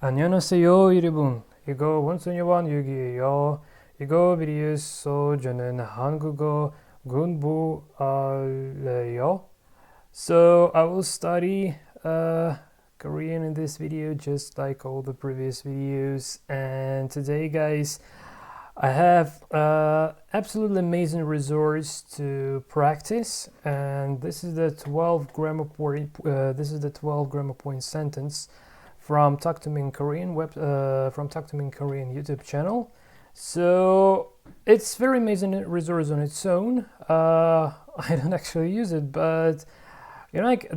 안녕하세요, 여러분. 이거 원순이와 유기예요. 이거 비디오에서 저는 한국어 공부할래요. So I will study Korean in this video just like all the previous videos. And today, guys, I have absolutely amazing resource to practice, and this is the 12 grammar point. This is the 12 grammar point sentence from Talk to Me in Korean from Talk to Me in Korean YouTube channel. So it's very amazing resource on its own. I don't actually use it, but you know, like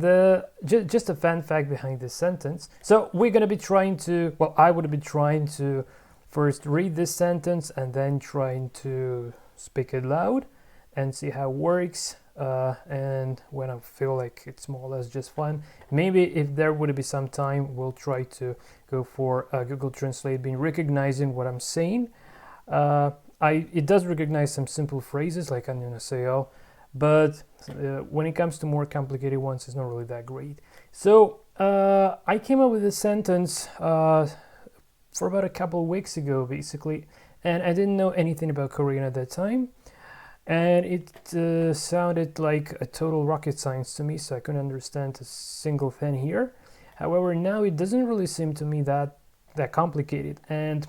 just a fun fact behind this sentence. So we're gonna be trying to. Well, I would be trying to first read this sentence and then trying to speak it loud and see how it works. And when I feel like it's more or less just fun, maybe if there would be some time, we'll try to go for Google Translate, being recognizing what I'm saying. It does recognize some simple phrases like 안녕하세요, but when it comes to more complicated ones, it's not really that great. So I came up with this sentence for about a couple of weeks ago, basically, and I didn't know anything about Korean at that time, and it sounded like a total rocket science to me, so I couldn't understand a single thing here. However, now it doesn't really seem to me that complicated, and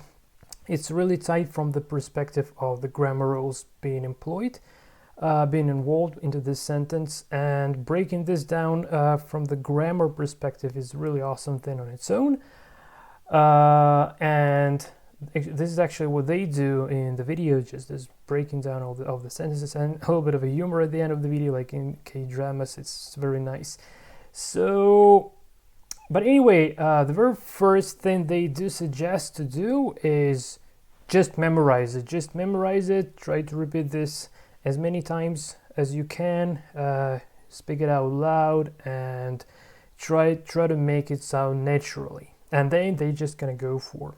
it's really tight from the perspective of the grammar rules being employed, being involved into this sentence, and breaking this down from the grammar perspective is really awesome thing on its own. And this is actually what they do in the video, just this breaking down all of the sentences and a little bit of a humor at the end of the video, like in K-dramas. It's very nice. So, but anyway, the very first thing they do suggest to do is just memorize it. Just memorize it. Try to repeat this as many times as you can. Speak it out loud and try to make it sound naturally. And then they just gonna go for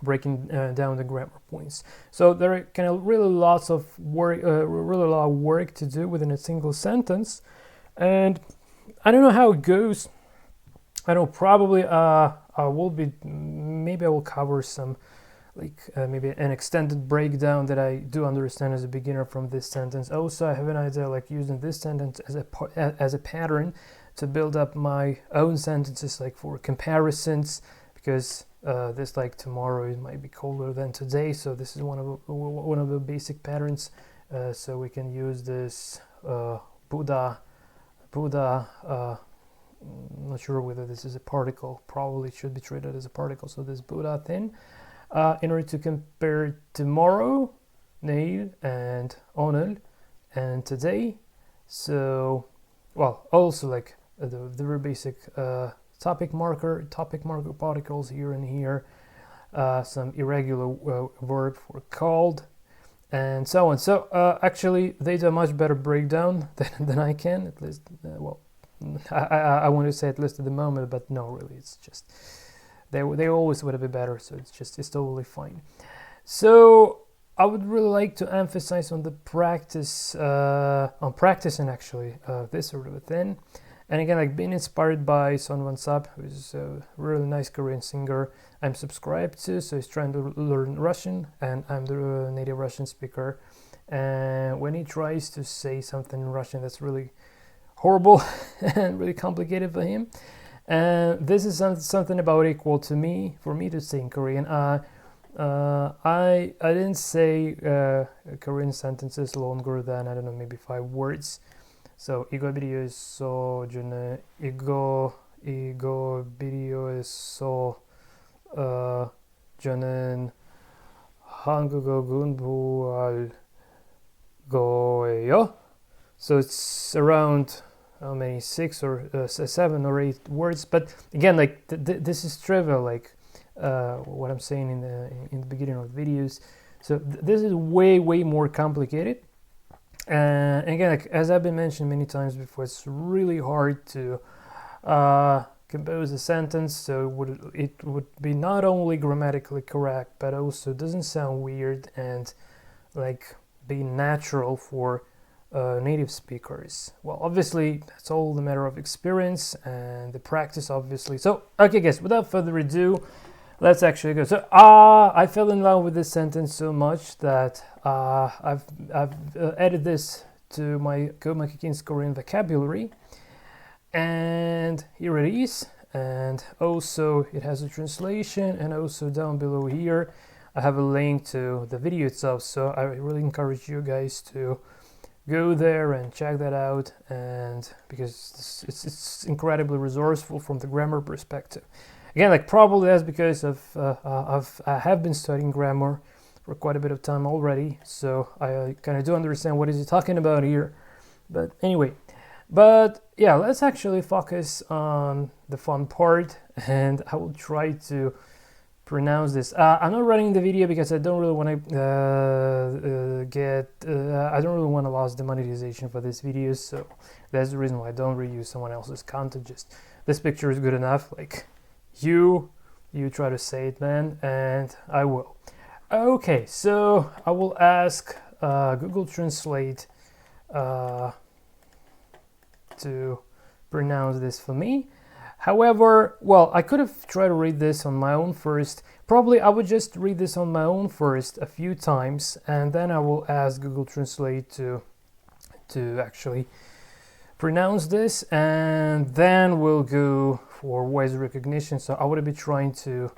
breaking down the grammar points. So there are kind of really lots of work, really a lot of work to do within a single sentence. And I don't know how it goes. I know probably I will cover some maybe an extended breakdown that I do understand as a beginner from this sentence. Also, I have an idea like using this sentence as a pattern to build up my own sentences, like for comparisons, because this like tomorrow it might be colder than today, so this is one of the basic patterns. So we can use this Buddha. Not sure whether this is a particle. Probably should be treated as a particle. So this Buddha thing, in order to compare tomorrow, 내일, and 오늘, and today. So, well, also like the very basic topic marker particles here and here, some irregular verb for called, and so on. So actually they do a much better breakdown than I can, at least. I want to say at least at the moment, but no, really, it's just they always would have been better. So it's totally fine. So I would really like to emphasize on the practice, on practicing actually this sort of a thing. And again, like being inspired by Son Won-sap, who's a really nice Korean singer I'm subscribed to. So he's trying to learn Russian, and I'm the native Russian speaker. And when he tries to say something in Russian that's really horrible and really complicated for him, and this is something about equal to me, for me to say in Korean. I didn't say Korean sentences longer than, I don't know, maybe 5 words. So 이거 비디오에서 저는 한국어 공부할 거예요. So it's around how many 6 or 7 or 8 words. But again, like this is trivial, like what I'm saying in the beginning of the videos. So this is way more complicated. And again, like, as I've been mentioned many times before, it's really hard to compose a sentence so it would be not only grammatically correct, but also doesn't sound weird and like be natural for native speakers. Well, obviously that's all a matter of experience and the practice, obviously. So okay guys, without further ado, let's actually go. So, I fell in love with this sentence so much that I've added this to my Kikins Korean vocabulary, and here it is. And also, it has a translation, and also down below here, I have a link to the video itself. So, I really encourage you guys to go there and check that out, and because it's incredibly resourceful from the grammar perspective. Again, like probably that's because I have been studying grammar for quite a bit of time already, so I kind of do understand what is he talking about here. But anyway, yeah, let's actually focus on the fun part, and I will try to pronounce this. I'm not running the video because I don't really want to I don't really want to lose the monetization for this video, so that's the reason why I don't reuse someone else's content. Just this picture is good enough. Like you try to say it, man, and I will. Okay, so I will ask Google Translate to pronounce this for me. However, well, I could have tried to read this on my own first. Probably I would just read this on my own first a few times, and then I will ask Google Translate to actually pronounce this, and then we'll go for voice recognition. So I would be trying to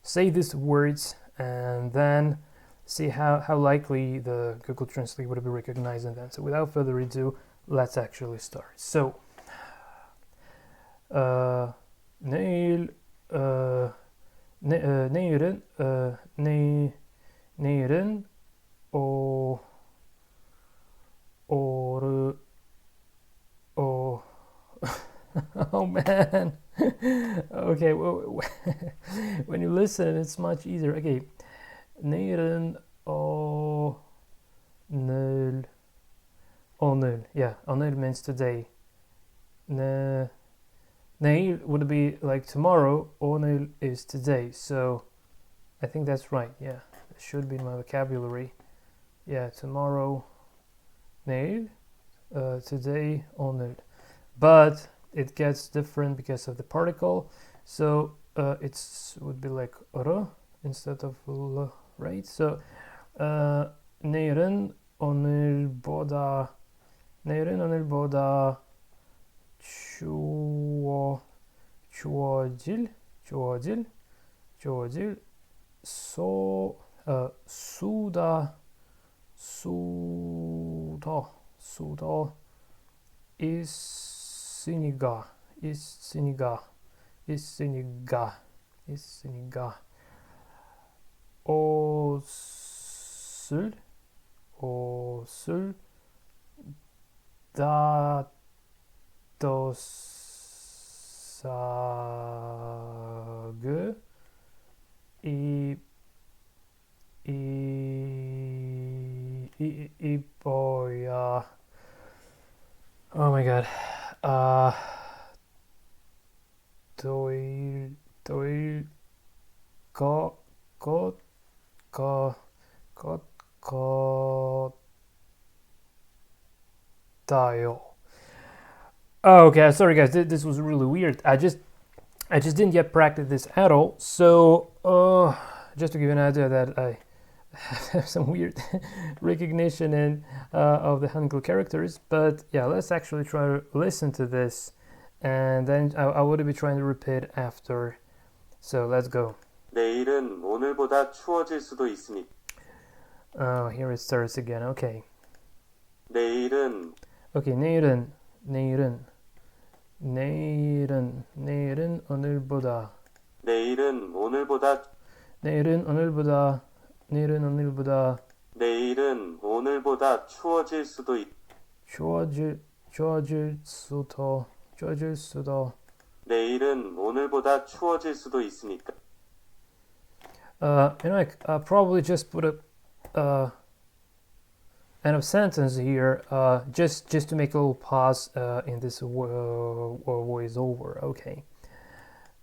say these words and then see how likely the Google Translate would be recognizing them. So without further ado, let's actually start. So 내일은 오르 oh man. Okay, well, when you listen it's much easier. Okay, 내일은 오늘. Yeah, 오늘 means today. 내일 would be like tomorrow. 오늘 is today. So I think that's right. Yeah, it should be in my vocabulary. Yeah, tomorrow, 내일, today, 오늘. But it gets different because of the particle. So it would be like 어 instead of l, right? So 내일은 오늘보다 좋아질 수다 있으니까 옷을 따뜻하게 입어야. Oh my god. 더일 Oh, okay, sorry guys, this was really weird. I just didn't yet practice this at all. So just to give you an idea that I have some weird recognition of the Hangul characters. But yeah, let's actually try to listen to this, and then I would be trying to repeat after. So let's go. 내일은 오늘보다 추워질 수도 있으니. Oh, here it starts again. Okay. 내일은. Okay, 내일은 오늘보다. 내일은 오늘보다. 내일은 오늘보다 추워질 수도 있. 추워질 수도. 내일은 오늘보다 추워질 수도 있으니까. I'll probably just put a end of sentence here, just to make a little pause in this voice over. Okay.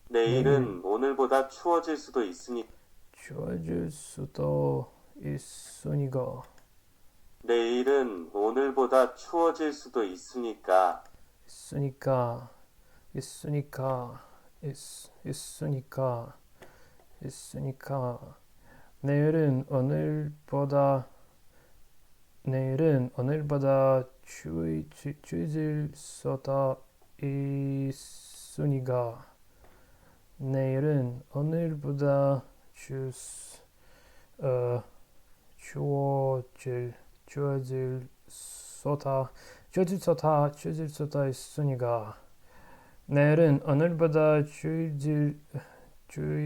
내일은 오늘보다 추워질 수도 있으니. 추워질 수도 있으니까. 내일은 오늘보다 추워질 수도 있으니까. 있으니까. 있으니까. 내일은 오늘보다 추워질 수도 있으니까. 내일은 오늘보다 어, 추워질 수도 있으니까. 내일은 오늘보다 추워질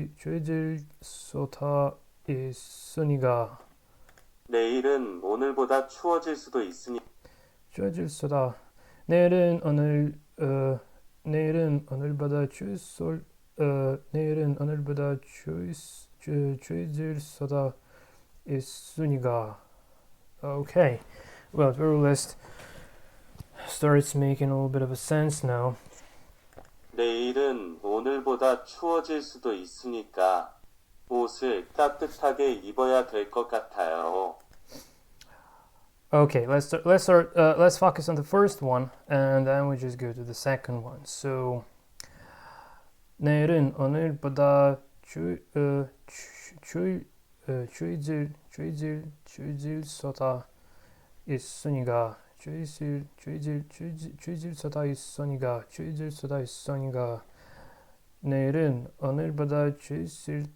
수도 있으니까. 내일은 오늘보다 추워질 수도 있으니 추워질 수다. 내일은 오늘보다 추워질 수도 있으니까. Okay, well, very list starts making a little bit of a sense now. 내일은 오늘보다 추워질 수도 있으니까 옷을 따뜻하게 입어야 될 것 같아요. Okay, let's focus on the first one, and then we just go to the second one. So, 내일은 오늘보다 추워질 수도 있으니까. 추워질 수도 있으니까. 내일은 오늘보다 추워질 수도 있으니까. 내일은 오늘보다 추워질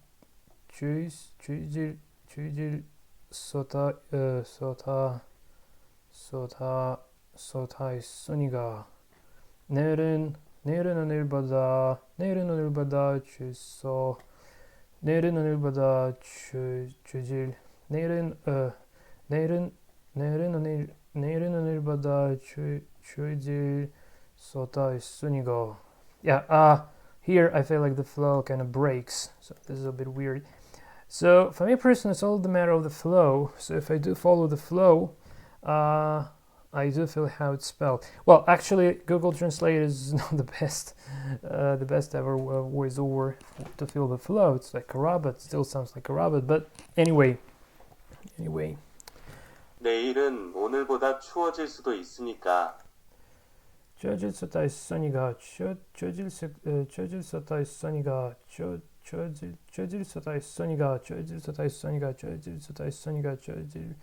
수도 있으니까. Yeah, here I feel like the flow kind of breaks, so this is a bit weird. So for me personally, it's all the matter of the flow. So if I do follow the flow, I do feel how it's spelled. Well, actually, Google Translate is not the best ever voiceover to feel the flow. It's like a rabbit, still sounds like a rabbit. But anyway. 내일은 오늘보다 추워질 수도 있으니까 추워질 수도 있으니까. 추워질 수도 있으니까. 추워질 수도 있으니까. 추워질 수도 있으니까. 추워질 수도 있으니까. 추워질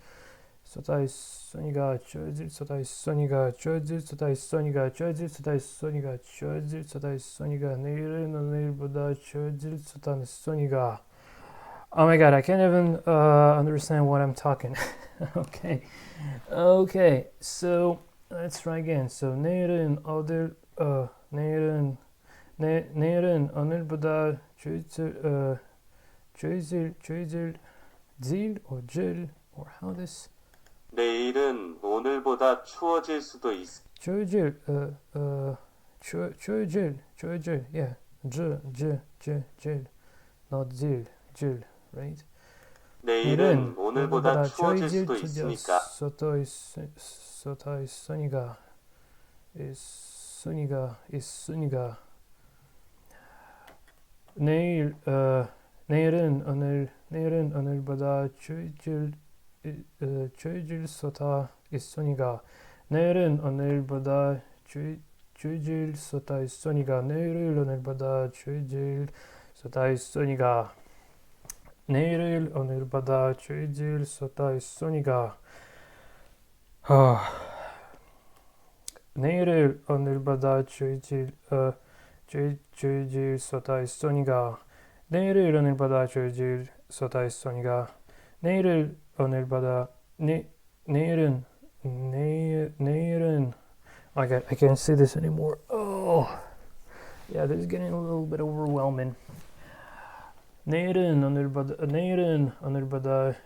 수도 있으니까. 추워질 수도 있으니까. 추워질 수도 있으니까. 추워질 수도 있으니까. 추워질 수도 있으니까. 내일은 오늘보다 추워질 수도 있으니까. Oh my god, I can't even understand what I'm talking. Okay, so let's try again. So 내일은 오늘보다 추워질 or how this? 내일은 오늘보다 추워질 수도 추워질, yeah, not 질, right? 내일은 오늘보다 추워질 수도 있으니까 있으니까. 내일은 오늘보다 추워질 수도 있으니까. 내일은 오늘보다 추워질 수도 있으니까. 내일은 오늘보다 추워질 수도 있으니까. 내일은 오늘보다 추워질 수도 있으니까. 내일은 오늘보다 추워질 수도 있으니까. 내일은 오늘보다 추워질 수도 있으니까. 내일은 오늘보다 내일은 I can't say this anymore. Oh, yeah, this is getting a little bit overwhelming. 내일은 오늘보다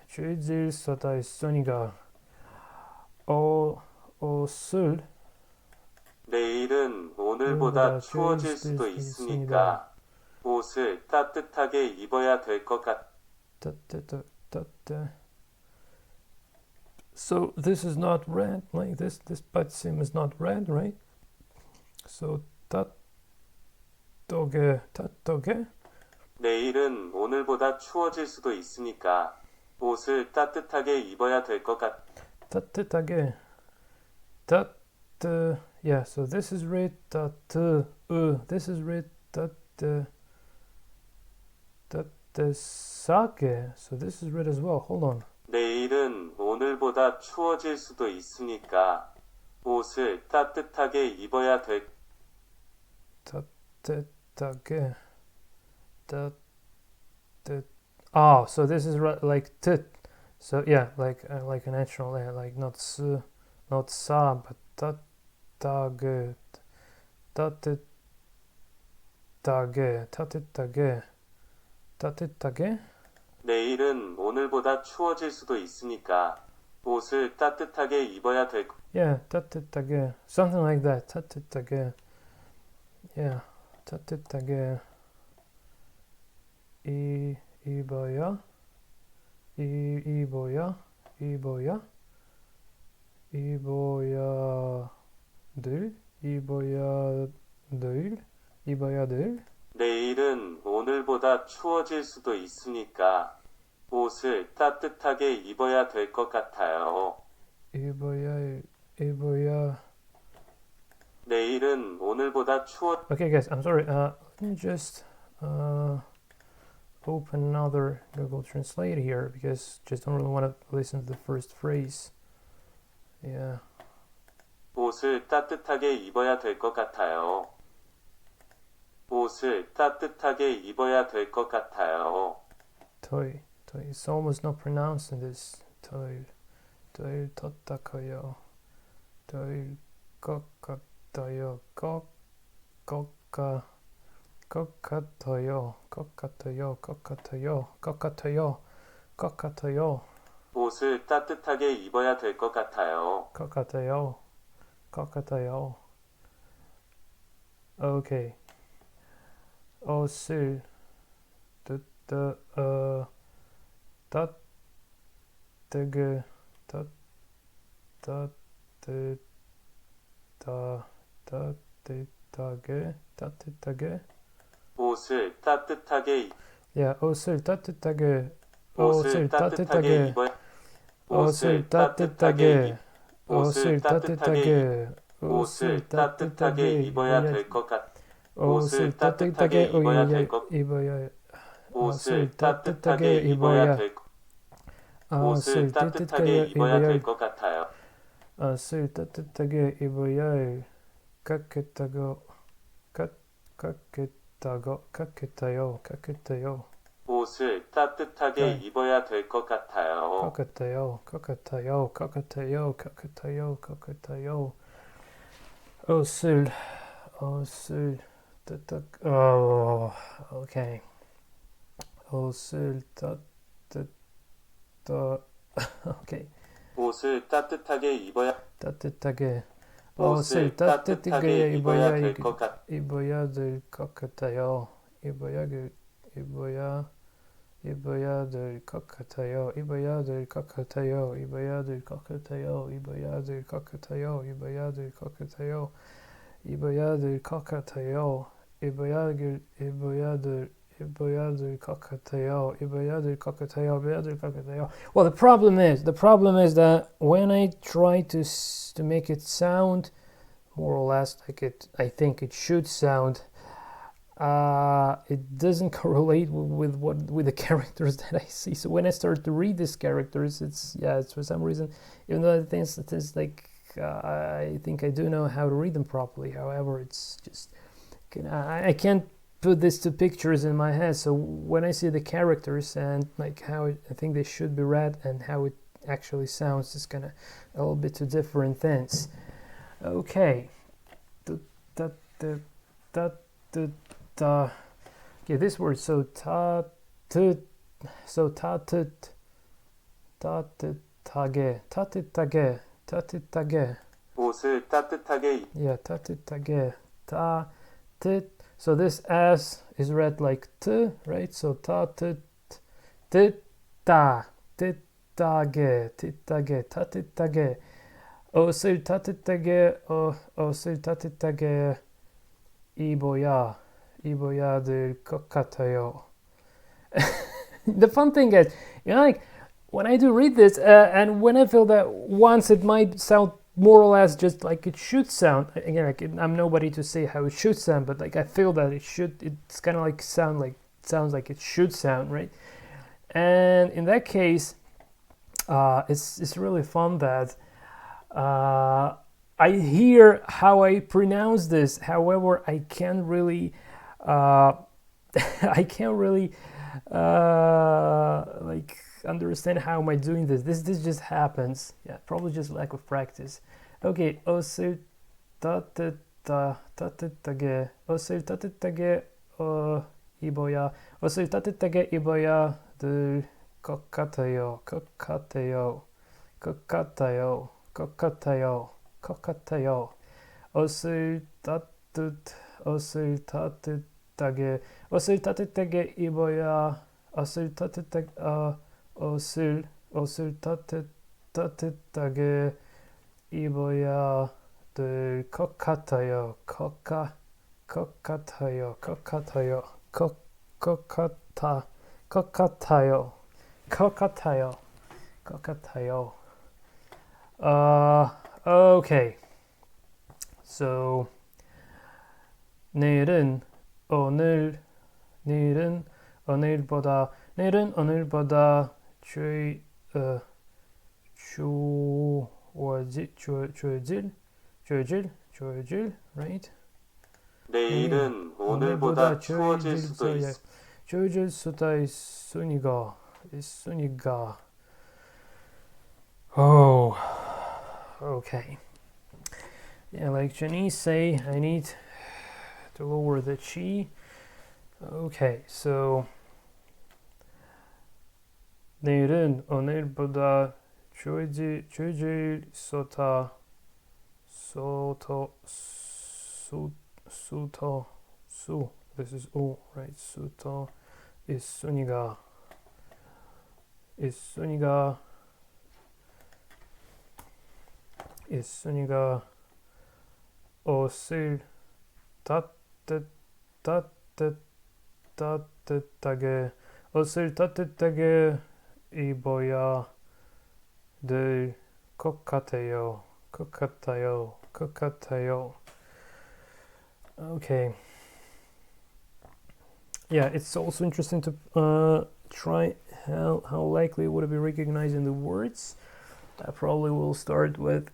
추워질 수도 있으니까. 옷을 내일은 오늘보다 추워질 수도 있으니까 옷을 따뜻하게 입어야 될 것 같아. So this is not red, like this 받침 is not red, right? So 따뜻하게. 내일은 오늘보다 추워질 수도 있으니까 옷을 따뜻하게 입어야 될 것 같아. 따뜻하게. Yeah, so this is read this is read 따뜻하게. So this is red as well. Hold on. 내일은 오늘보다 추워질 수도 있으니까 옷을 따뜻하게 입어야 될. 따뜻하게. Oh, so this is like t. So yeah, like a natural, yeah, like not s, not sa, but 따뜻하게, 따뜻하게. 내일은 오늘보다 추워질 수도 있으니까 옷을 따뜻하게 입어야 될. Yeah, 따뜻하게, something like that. 따뜻하게, yeah, 따뜻하게 입어야 될. 내일은 오늘보다 추워질 수도 있으니까 옷을 따뜻하게 입어야 될 것 같아요. 내일은 오늘보다 Okay, guys, I'm sorry. Let me just open another Google Translate here because just don't really want to listen to the first phrase. Yeah. 옷을 따뜻하게 입어야 될 것 같아요. 옷을 따뜻하게 입어야 될 것 같아요. 토일. It's almost not pronounced in this. 토일 따뜻하게요. 토일 것 같아요. 것 같아요. 옷을 따뜻하게 입어야 될 것 같아요. 것 같아요. Okay. 옷을 따뜻하게 옷을 따뜻하게. Yeah, 옷을 따뜻하게 입어야. 옷을 따뜻하게 입어야 될 것 같. 옷을 따뜻하게 입어야 될 것. 옷을 따뜻하게 입어야 될 것. 옷을 따뜻하게 입어야 될 것 같아요. 옷을 따뜻하게 입어야 같아요. 옷을 따뜻하게 입어야 될 것 같아요. 옷을 okay. 옷을 okay. 옷을 따뜻하게 입어야. 옷을 따뜻하게 입어야 될 것 같. 입어야 될 것 같아요. 입어야 될 것 같아요. 입어야 될 것 같아요. 입어야 될 것 같아요. 입어야 될 것 같아요. 입어야 될 것 같아요. 입어야 될 것 같아요. 입어야 될 것 같아요. 입어야 될 것 같아요. Well, the problem is that when I try to make it sound more or less like I think it should sound, it doesn't correlate with the characters that I see. So when I start to read these characters, it's for some reason, even though I think it's like I think I do know how to read them properly. However, it's just I can't put these two pictures in my head. So when I see the characters and like how I think they should be read and how it actually sounds, it's kind of a little bit two different things. Okay. Okay, this word 따뜻하게 옷을 따뜻하게. Yeah, 따뜻하게. So this S is read like T, right? So 따뜻하게. 옷을 따뜻하게 입어야 될 것 같아요. The fun thing is, like when I do read this, and when I feel that once it might sound more or less just like it should sound. Again, like I'm nobody to say how it should sound, but like I feel that it's kind of like sound like sounds like it should sound, right? And in that case, it's really fun that I hear how I pronounce this. However, I can't really I can't really like understand how am I doing this. This just happens. Yeah, probably just lack of practice. Okay, 옷을 따뜻하게 옷을 따뜻하게 입어야 옷을 따뜻하게 입어야 될 것 같아요. 것 같아요. 것 같아요. 것 같아요. 것 같아요. 옷을 따뜻하게 옷을 따뜻하게 입어야 옷을 따뜻하게 옷을 따뜻하게 입어야 될 것 같아요. 것 같아요. 것 같아요. 것 같아요. 것 같아요. 것 같아요. Okay. So 내일은 오늘보다 좋아질, right? 내일은 오늘보다 추워질 수도 있어. 좋아질 수도 있으니까. Oh, okay. Yeah, like Janice say, I need to lower the chi. Okay, so 내일은 오늘보다 좋아질 수도 this is O, right? 수도 있으니까 옷을 따뜻하게 입어야 될 것 같아요. Okay. Yeah, it's also interesting to try how likely would it be recognizing the words. I probably will start with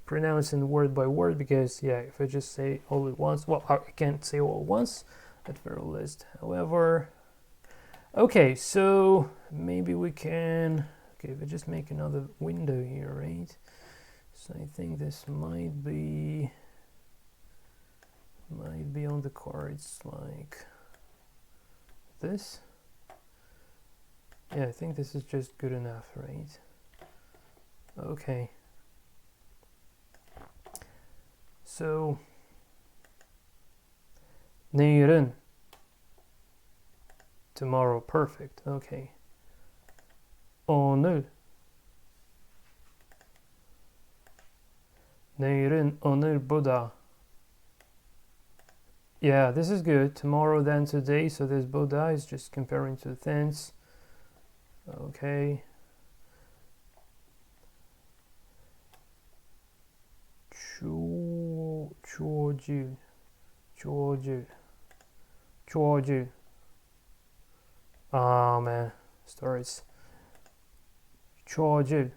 pronouncing word by word because yeah, if I just say all at once, well, I can't say all at once at very least. However, okay, so maybe we can. Okay, if I just make another window here, right? So I think this might be on the cards like this. Yeah, I think this is just good enough, right? Okay. So 내일은 tomorrow, perfect. Okay. 내일은 오늘보다. Yeah, this is good. Tomorrow than today. So this 보다 is just comparing to tense. Okay. 추워질. Ah man, starts. 추워질.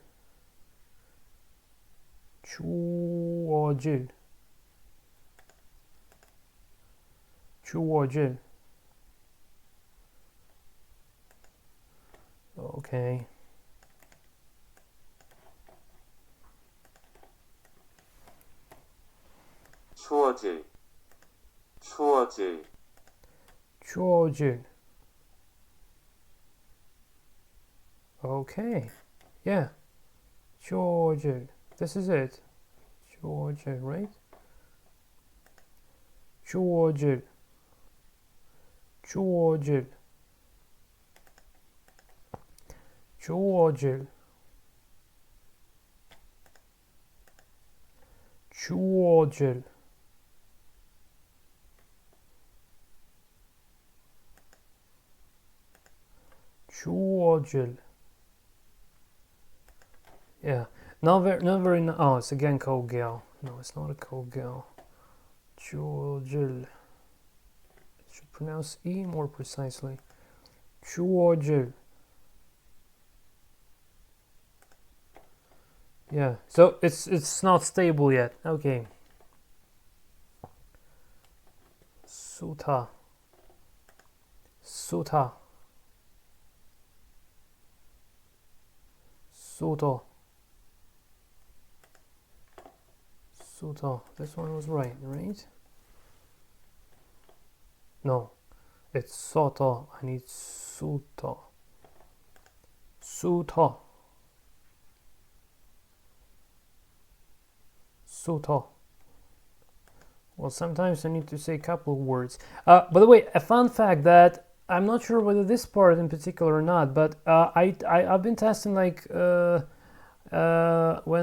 Okay. 추워질. Okay. Yeah. 추워질. This is it. 추워질, right? 추워질. Yeah. Not very. Oh, it's again cold gal. No, it's not a cold gal. 추워질. should pronounce E more precisely. 추워질. Yeah, so it's not stable yet. Okay. 쏟아. 쏟아. 쏟아. 쏟아. This one was right? No, it's 쏟아. I need 쏟아. 쏟아. 쏟아. Well, sometimes I need to say a couple of words. By the way, a fun fact that I'm not sure whether this part in particular or not, but I've been testing like when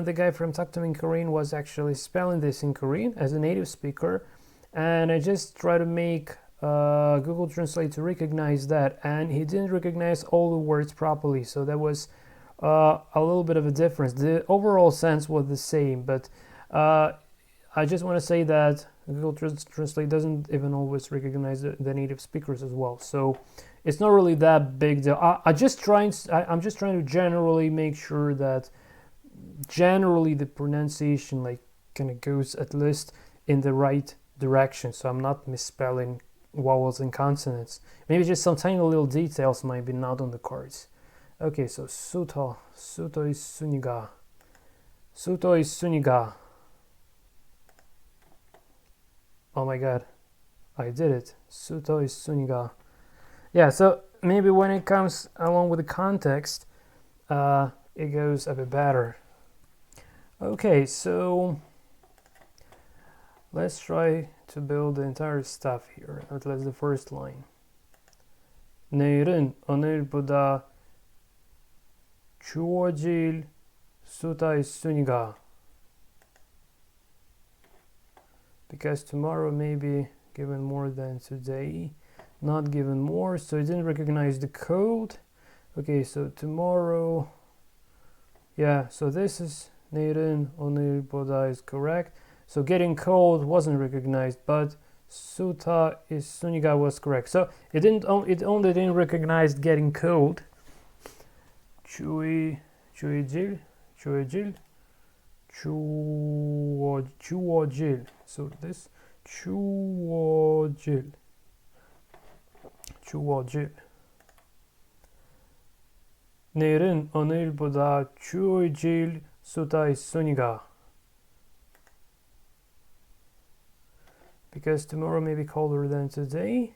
the guy from Talk to Me in Korean was actually spelling this in Korean as a native speaker, and I just try to make Google Translate to recognize that, and he didn't recognize all the words properly, so that was a little bit of a difference. The overall sense was the same, but I just want to say that Google Translate doesn't even always recognize the native speakers as well, so it's not really that big deal. I'm just trying to generally make sure that generally the pronunciation like kind of goes at least in the right direction, so I'm not misspelling vowels and consonants. Maybe just some tiny little details might be not on the cards. Okay, so 수도 있으니까. 수도 있으니까. Oh my god, I did it. 수도 있으니까. Yeah, so maybe when it comes along with the context, it goes a bit better. Okay, so let's try to build the entire stuff here. At least the first line. 내일은 오늘보다 추워질 수도 있으니까. Because tomorrow may be given more than today, not given more, so it didn't recognize the code. Okay, so tomorrow, yeah, so this is 내일은 오늘보다 is correct. So getting cold wasn't recognized, but 수도 있으니까 was correct. So it only didn't recognize getting cold. 추워질. 추워질. So this 추워질. 내일은 오늘보다 추워질 수도 있으니까. Because tomorrow may be colder than today.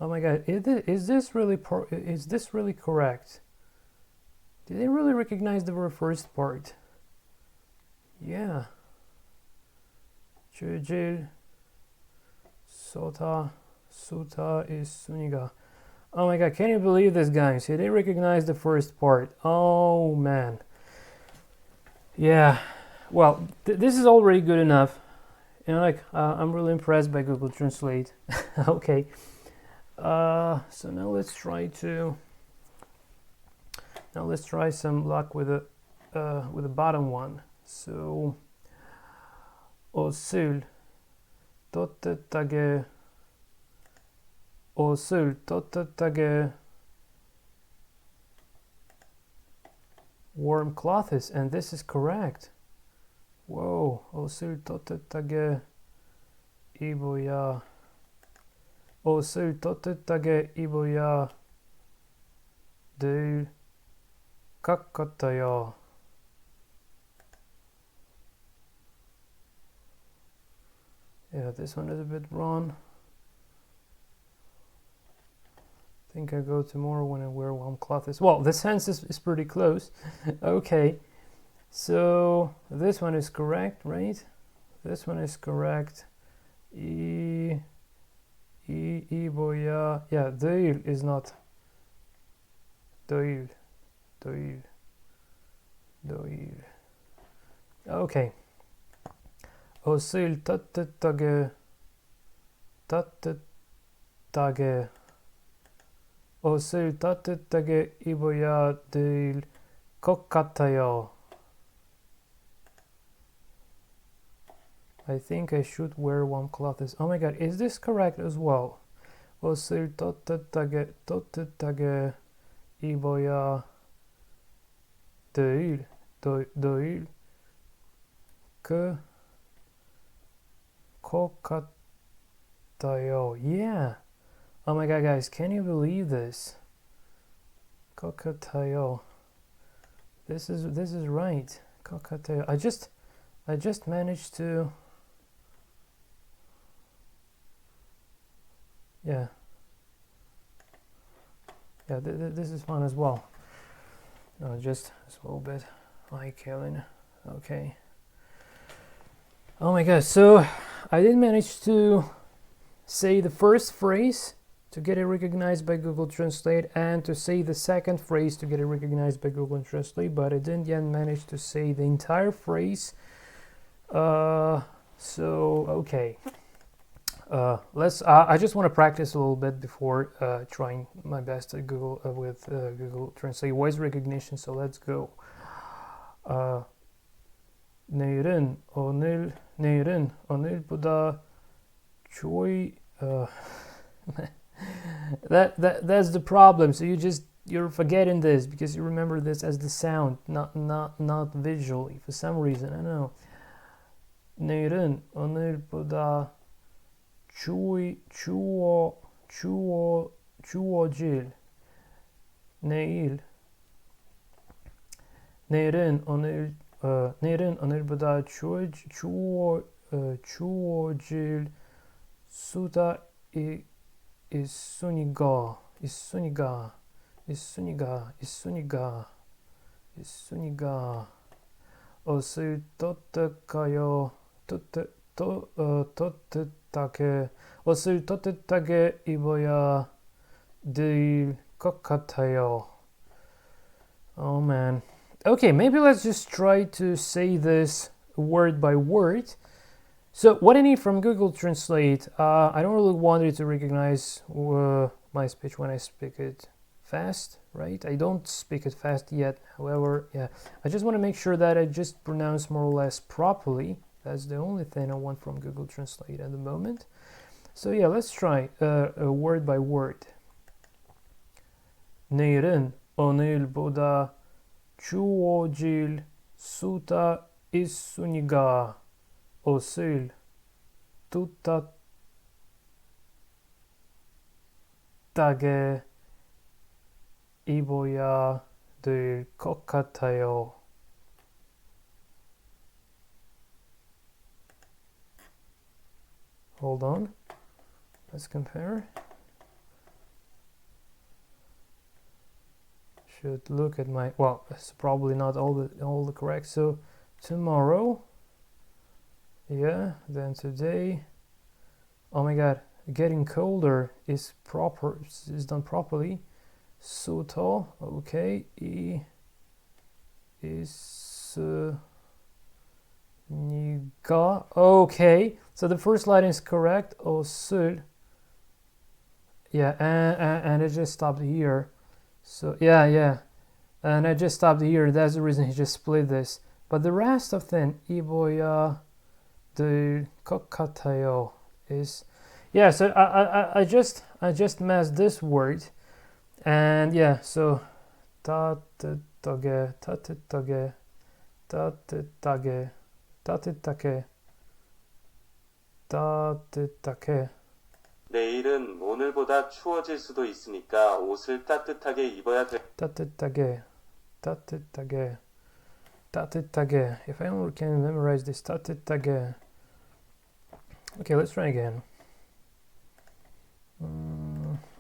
Oh my god, is this really correct? Did they really recognize the very first part? Yeah. 추워질 수도 있으니까. Oh my god, can you believe this, guys? They didn't recognize the first part. Oh man. Yeah. Well, this is already good enough. You know, like I'm really impressed by Google Translate. Okay. So now let's try some luck with the bottom one. So 옷을 따뜻하게 warm clothes, and this is correct. Whoa, 옷을 따뜻하게 입어야 될 것 같아요. Yeah, this one is a bit wrong. I think I go tomorrow when I wear warm clothes. Well, the sense is pretty close. Okay, so this one is correct, right? This one is correct. 입어야. Yeah, 될 is not. 될. Okay. 옷을 따뜻하게 옷을 따뜻하게 입어야 될 것 같아요. I think I should wear warm clothes. Oh my god, is this correct as well? 옷을 따뜻하게 입어야 될 것 같아요. Yeah. Oh my god, guys, can you believe this? 것 같아요. This is right. 것 같아요. I just managed to. Yeah. Yeah, this is fun as well. No, just a little bit like Helen. Okay. Oh my god, so I did manage to say the first phrase to get it recognized by Google Translate and to say the second phrase to get it recognized by Google Translate, but I didn't yet manage to say the entire phrase. So okay. I just want to practice a little bit before trying my best at Google with Google Translate voice recognition. So let's go. 내일은 오늘보다 that's the problem. So you're forgetting this because you remember this as the sound, not visually for some reason. I know. 내일은 오늘보다 추워질. 내일은 오늘보다 추워질 수도 있으니까 옷을 따뜻하게 입어야 될 것 같아요. Oh man. Okay, maybe let's just try to say this word by word. So what I need from Google Translate, I don't really want it to recognize my speech when I speak it fast, right? I don't speak it fast yet. However, yeah, I just want to make sure that I just pronounce more or less properly. That's the only thing I want from Google Translate at the moment. So yeah, let's try word by word. 내일은 오늘보다 추워질 수도 있으니까 옷을 따뜻하게 입어야 될 것 같아요. Hold on. Let's compare. Should look at my, well, it's probably not all the correct. So tomorrow, yeah, then today. Oh my god, getting colder is done properly. 수도, okay. 있으니까, okay. So the first line is correct. 옷을, yeah, and it just stopped here. So yeah, and I just stopped here. That's the reason he just split this. But the rest of thing, 입어야 될 것 같아요, is, yeah. So I just messed this word, and yeah. So 따뜻하게. 내일은 오늘보다 추워질 수도 있으니까 옷을 따뜻하게 입어야 돼. 따뜻하게. If anyone can memorize this, 따뜻하게. Okay, let's try again.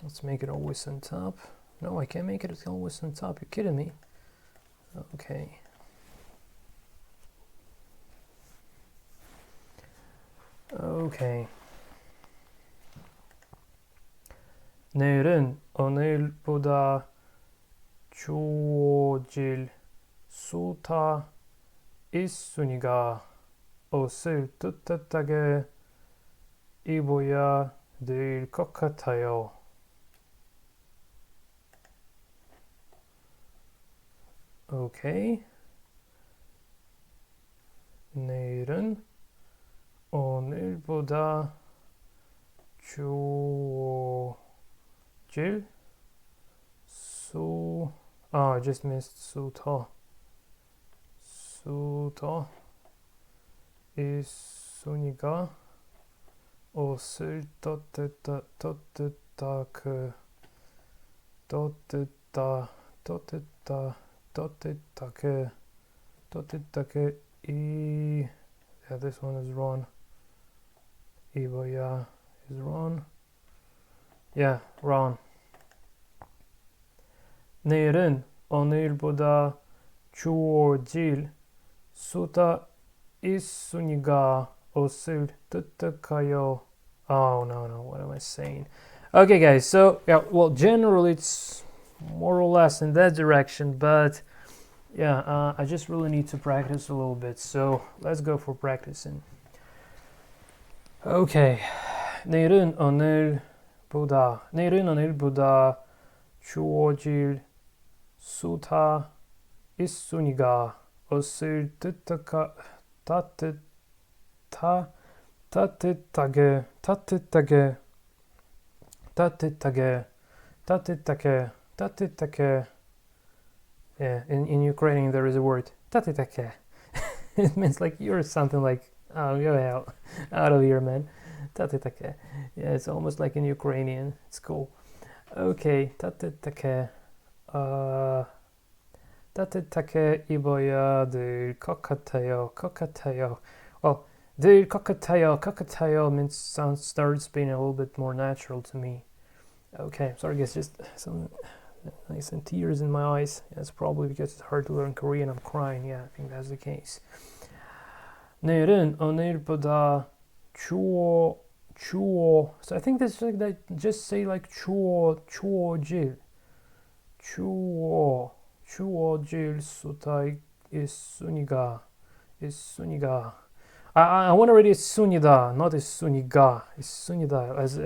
Let's make it always on top. No, I can't make it always on top. You're kidding me. Okay. Okay. 내일은 오늘보다 추워질 수도 있으니까 옷을 따뜻하게 입어야 될 것 같아요. Okay. 내일은 오늘보다 추워질 질 수 I just missed 수터 있으니까 옷을 따뜻하게 이 yeah, this one is wrong. 입어야 is wrong. Yeah, wrong. 내일은 오늘보다 추워질 수도 있으니까 옷을 따뜻하게. Oh no, what am I saying? Okay, guys. So yeah, well, generally it's more or less in that direction, but yeah, I just really need to practice a little bit. So let's go for practicing. Okay. 내일은 오늘보다 추워질 수도 있으니까 옷을 따뜻하게 yeah, in Ukrainian there is a word 따뜻하게. It means like you're something like, oh, go out of here, man. 따뜻하게. Yeah, it's almost like in Ukrainian. It's cool. Okay, 따뜻하게 입어야 될 것 같아요. Well, 될 것 같아요 means starts being a little bit more natural to me. Okay, sorry guys, just some tears in my eyes. That's probably because it's hard to learn Korean. I'm crying. Yeah, I think that's the case. 내일은 오늘보다 추워. So I think that's like that. Just say like 추워질 수도 있으니까. I want to read 있습니다, not 있으니까. 있습니다, as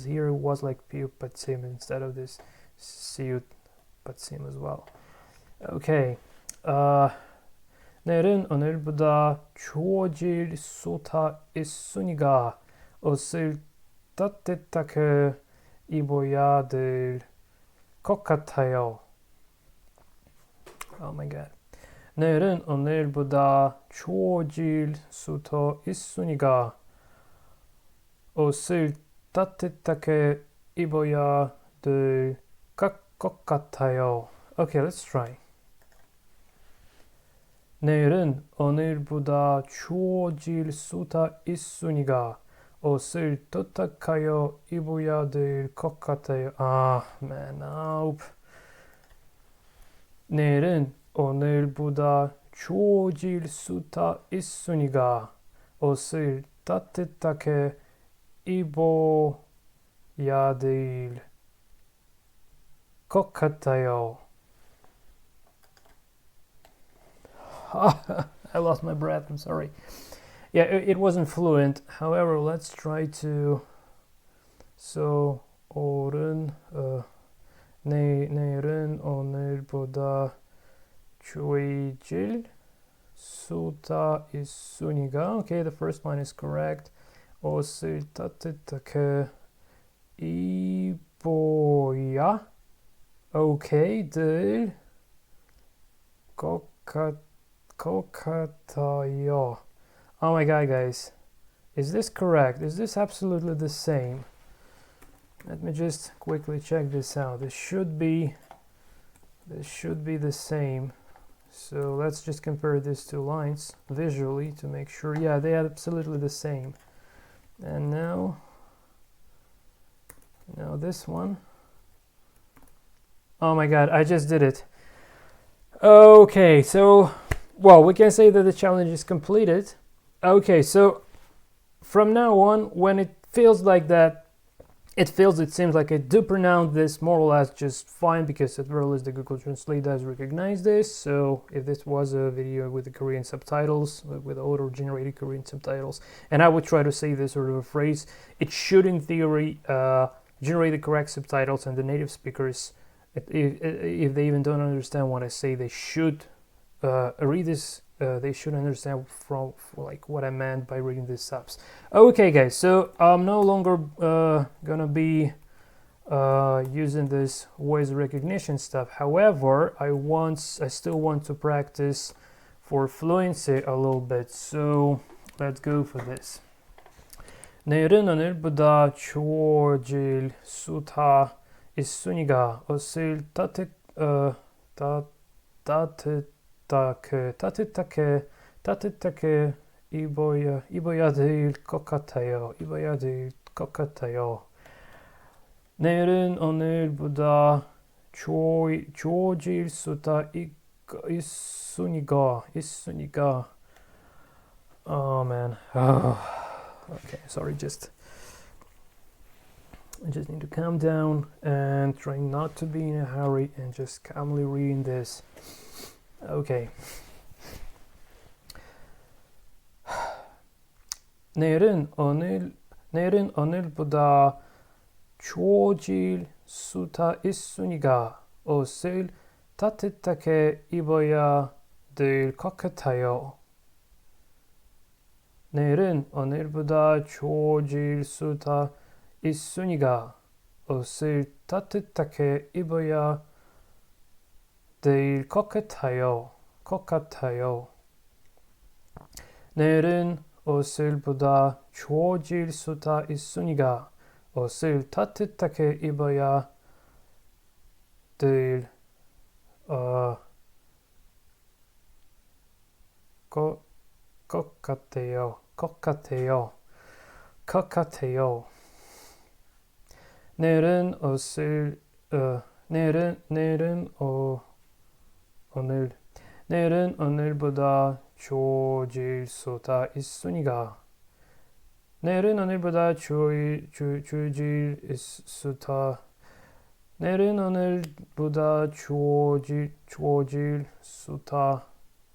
here it was like piut patsim instead of this siut patsim as well. Okay. 내일은 오늘보다 추워질 수도 있으니까 옷을 따뜻하게 입어야 될 것 같아요. Oh my god. 내일은 오늘보다 추워질 수도 있으니까 옷을 따뜻하게 입어야 될 것 같아요. Okay, let's try. 내일은 오늘보다 추워질 수도 있으니까 옷을 따뜻하게 입어야 될 것 같아요. Man, nope. 내일은 오늘보다 추워질 수도 있으니까 옷을 따뜻하게 입어야 될 것 같아요. I lost my breath, I'm sorry. Yeah, it wasn't fluent. However, let's try to. So, 내일은 오늘보다 추워질 수도 있으니까. Okay, the first line is correct. 옷을 따뜻하게 입어야 okay 될 것 같아요. Oh my god, guys. Is this correct? Is this absolutely the same? Let me just quickly check this out. This should be the same. So let's just compare these two lines visually to make sure. Yeah, they are absolutely the same. And now this one. Oh my god, I just did it. Okay, so well, we can say that the challenge is completed. Okay, so from now on, when it feels like that, it seems like I do pronounce this more or less just fine, because at very least the Google Translate does recognize this. So if this was a video with the Korean subtitles, with auto-generated Korean subtitles, and I would try to say this sort of a phrase, it should in theory generate the correct subtitles, and the native speakers, if they even don't understand what I say, they should read this. They should understand from like what I meant by reading these subs. Okay, guys. So I'm no longer gonna be using this voice recognition stuff. However, I still want to practice for fluency a little bit. So let's go for this. 내일은 오늘보다 추워질 수다 있으니까 옷을 따뜻하게 입어야 될 것 같아요. 내일은 오늘보다 추워질 수도 있으니까. Oh man. Okay, sorry, I just need to calm down and try not to be in a hurry and just calmly reading this. Okay. 내일은 오늘보다 추워질 수도 있으니까 옷을 따뜻하게 입어야 될 것 같아요. 내일은 오늘보다 추워질 수도 있으니까 옷을 따뜻하게 입어야 될 것 같아요. 내일은 옷을보다 추워질 수도 있으니까 옷을 따뜻하게 입어야 될 것 같아요. 내일은 오늘보다 추워질 수도 있으니까 내일은 오늘보다 추워질 수도 있으니까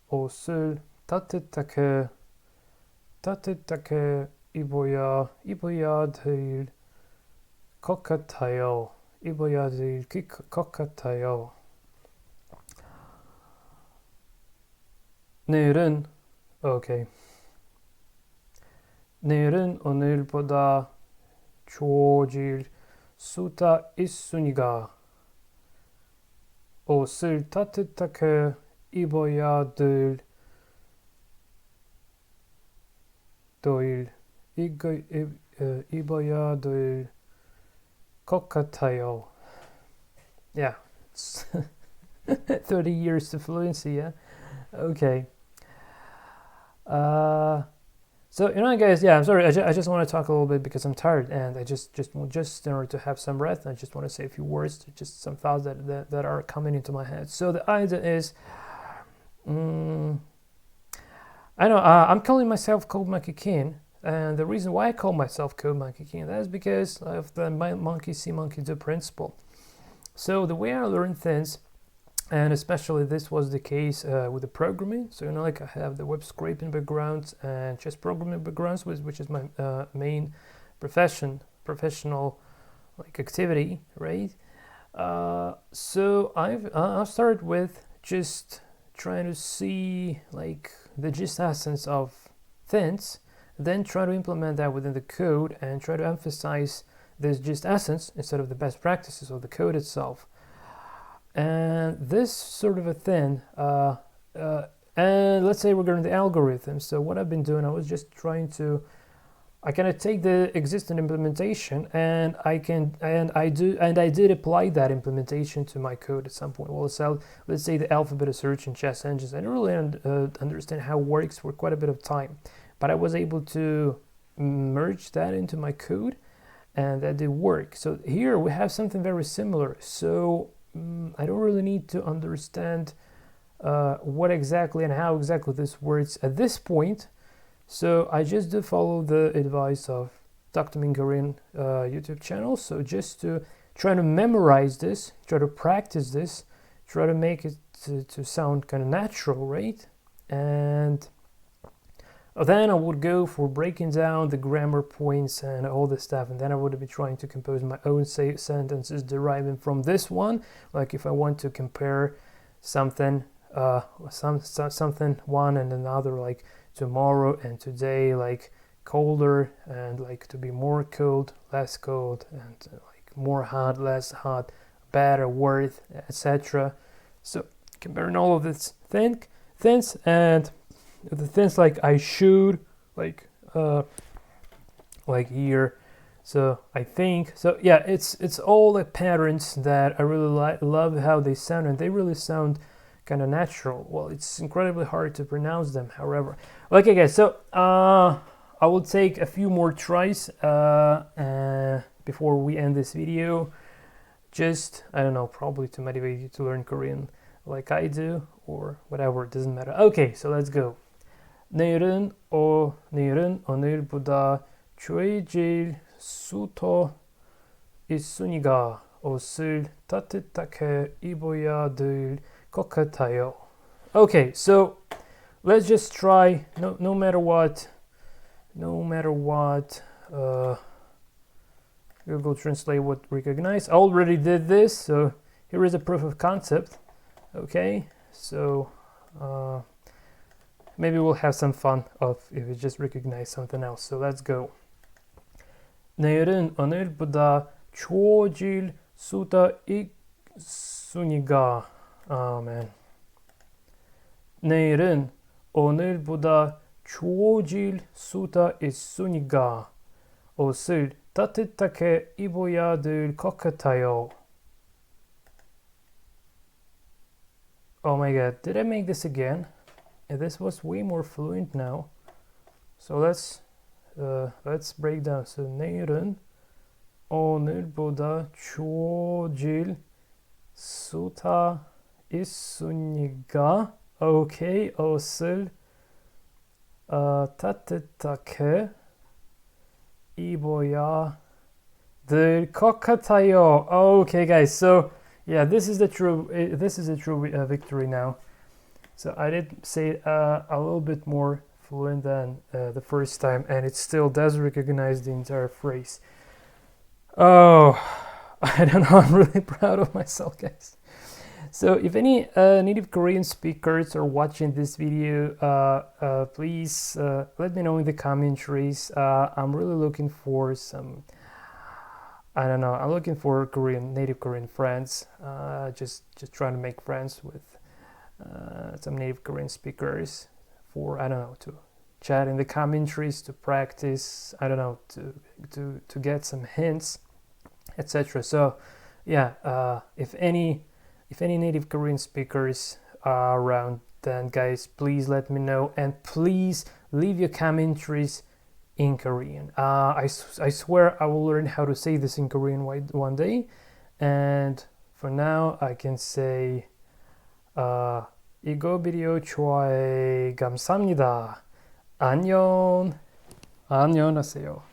옷을 따뜻하게 입어야 될 것 같아요. 내일은 오늘보다 추워질 수도 있으니까 옷을 따뜻하게 입어야 될 것 같아요. Yeah, it's 30 years to fluency, yeah? Okay. So, guys, yeah, I'm sorry. I just want to talk a little bit because I'm tired, and I just in order to have some breath, I just want to say a few words, just some thoughts that are coming into my head. So the idea is, I know I'm calling myself Cold Monkey King, and the reason why I call myself Cold Monkey King, that is because of the monkey see, monkey do principle. So the way I learn things, and especially this was the case with the programming. So like I have the web scraping background and just programming backgrounds, which is my main professional like activity, right? So I've started with just trying to see like the gist essence of things, then try to implement that within the code and try to emphasize this gist essence instead of the best practices of the code itself. And this sort of a thing, and let's say regarding the algorithm. So what I've been doing, I was just trying to, I kind of take the existing implementation and I did apply that implementation to my code at some point. Well, so let's say the alphabet of search and chess engines. I didn't really understand how it works for quite a bit of time, but I was able to merge that into my code, and that did work. So here we have something very similar. So I don't really need to understand what exactly and how exactly this works at this point. So I just do follow the advice of Dr. Mingarin YouTube channel. So just to try to memorize this, try to practice this, try to make it to sound kind of natural, right? And then I would go for breaking down the grammar points and all this stuff, and then I would be trying to compose my own sentences deriving from this one. Like if I want to compare something, something one and another, like tomorrow and today, like colder and like to be more cold, less cold, and like more hot, less hot, better, worse, etc. So comparing all of these things and the things like I should, like here. So I think so. Yeah, it's all the patterns that I really love how they sound, and they really sound kind of natural. Well, it's incredibly hard to pronounce them, however. Okay, guys. So I will take a few more tries before we end this video. Just, I don't know, probably to motivate you to learn Korean like I do, or whatever. It doesn't matter. Okay, so let's go. 내일은 오늘보다 추워질 수도 있으니까 옷을 따뜻하게 입어야 될 것 같아요. Okay, so let's just try. No matter what. Google Translate would recognize. I already did this, so here is a proof of concept. Okay, so maybe we'll have some fun if we just recognize something else. So let's go. 내일은 오늘보다 추워질 수도 있으니까. Oh man. 내일은 오늘보다 추워질 수도 있으니까 옷을 따뜻하게 입어야 될 것 같아요. Oh my god, did I make this again? This was way more fluent now. So let's break down. So 내일은 오늘보다 추워질 수도 있으니까 okay, 옷을 따뜻하게 입어야 될 것 같아요. Okay, guys. So yeah, this is a true victory now. So I did say a little bit more fluent than the first time, and it still does recognize the entire phrase. Oh, I don't know. I'm really proud of myself, guys. So if any native Korean speakers are watching this video, please let me know in the commentaries. I'm really looking for some, I don't know, I'm looking for native Korean friends. Just trying to make friends with some native Korean speakers for, I don't know, to chat in the commentaries, to practice, I don't know, to get some hints, etc. So yeah, if any native Korean speakers are around, then guys, please let me know, and please leave your commentaries in Korean. I swear I will learn how to say this in Korean one day. And for now, I can say 이거 비디오 좋아해 감사합니다. 안녕하세요.